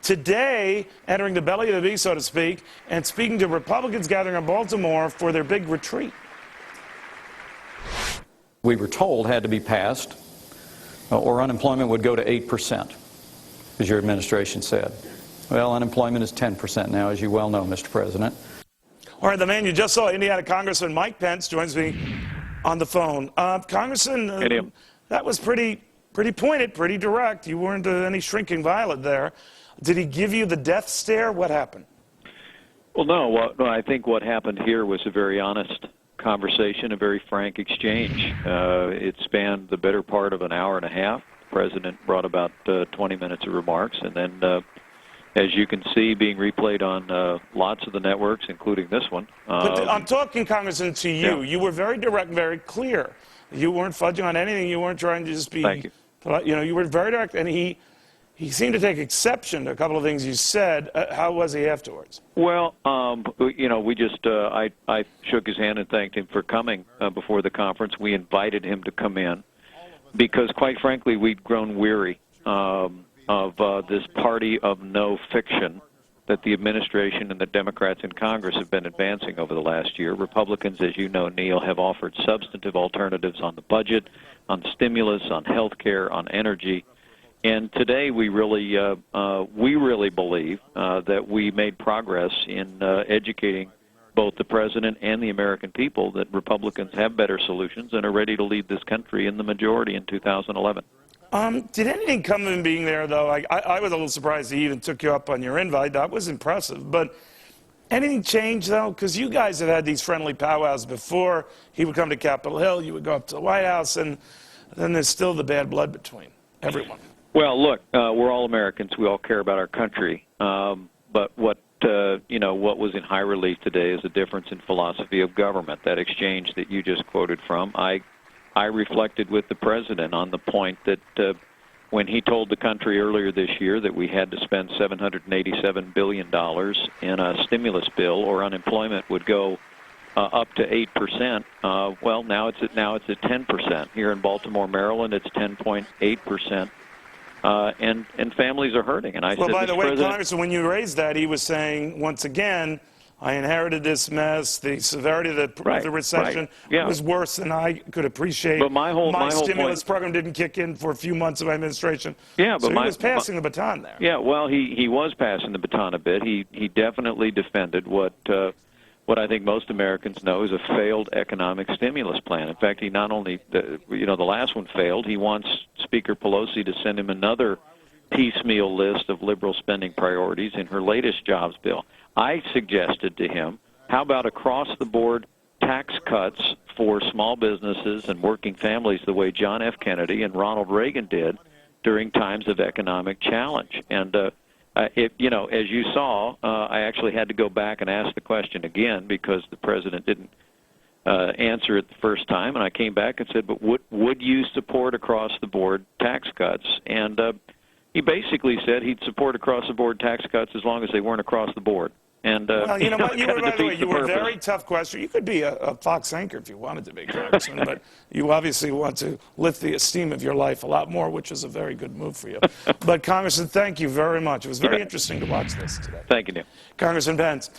today entering the belly of the beast, so to speak, and speaking to Republicans gathering in Baltimore for their big retreat. We were told had to be passed, or unemployment would go to 8%, as your administration said. Well, unemployment is 10% now, as you well know, Mr. President. All right, the man you just saw, Indiana Congressman Mike Pence, joins me on the phone. Congressman, that was pretty pointed, pretty direct. You weren't any shrinking violet there. Did he give you the death stare? What happened? Well, no. I think what happened here was a very honest conversation, a very frank exchange. It spanned the better part of an hour and a half. The President brought about 20 minutes of remarks, and then as you can see, being replayed on lots of the networks, including this one. But I'm talking, Congressman, to you. Yeah. You were very direct, very clear. You weren't fudging on anything. You weren't trying to just be, Thank you. You were very direct, and he seemed to take exception to a couple of things you said. How was he afterwards? Well, we just, I shook his hand and thanked him for coming before the conference. We invited him to come in because, quite frankly, we'd grown weary of this party of no fiction that the administration and the Democrats in Congress have been advancing over the last year. Republicans, as you know, Neil, have offered substantive alternatives on the budget, on stimulus, on health care, on energy. And today we really believe that we made progress in educating both the President and the American people that Republicans have better solutions and are ready to lead this country in the majority in 2011. Did anything come in being there, though? I was a little surprised he even took you up on your invite. That was impressive. But anything changed, though? Because you guys have had these friendly powwows before. He would come to Capitol Hill. You would go up to the White House. And then there's still the bad blood between everyone. Well, look, we're all Americans. We all care about our country. But what was in high relief today is a difference in philosophy of government. That exchange that you just quoted from, I reflected with the President on the point that when he told the country earlier this year that we had to spend $787 billion in a stimulus bill or unemployment would go up to 8%. Well, now it's at 10%. Here in Baltimore, Maryland, it's 10.8%. And families are hurting. And I well, said, by the way, President, Congressman, when you raised that, he was saying, once again, I inherited this mess. The severity of the recession was worse than I could appreciate. But my whole stimulus program didn't kick in for a few months of my administration. Yeah, but so he was passing the baton there. Yeah, well, he was passing the baton a bit. He definitely defended what I think most Americans know is a failed economic stimulus plan. In fact, he not only the last one failed. He wants Speaker Pelosi to send him another piecemeal list of liberal spending priorities in her latest jobs bill. I suggested to him, how about across-the-board tax cuts for small businesses and working families the way John F. Kennedy and Ronald Reagan did during times of economic challenge. And, as you saw, I actually had to go back and ask the question again because the President didn't answer it the first time. And I came back and said, but would you support across-the-board tax cuts? And he basically said he'd support across-the-board tax cuts as long as they weren't across the board. And well, you know what? You were, by the way, you were a very tough question. You could be a Fox anchor if you wanted to be, Congressman, but you obviously want to lift the esteem of your life a lot more, which is a very good move for you. But, Congressman, thank you very much. It was very interesting to watch this today. Thank you, Neil. Congressman Pence.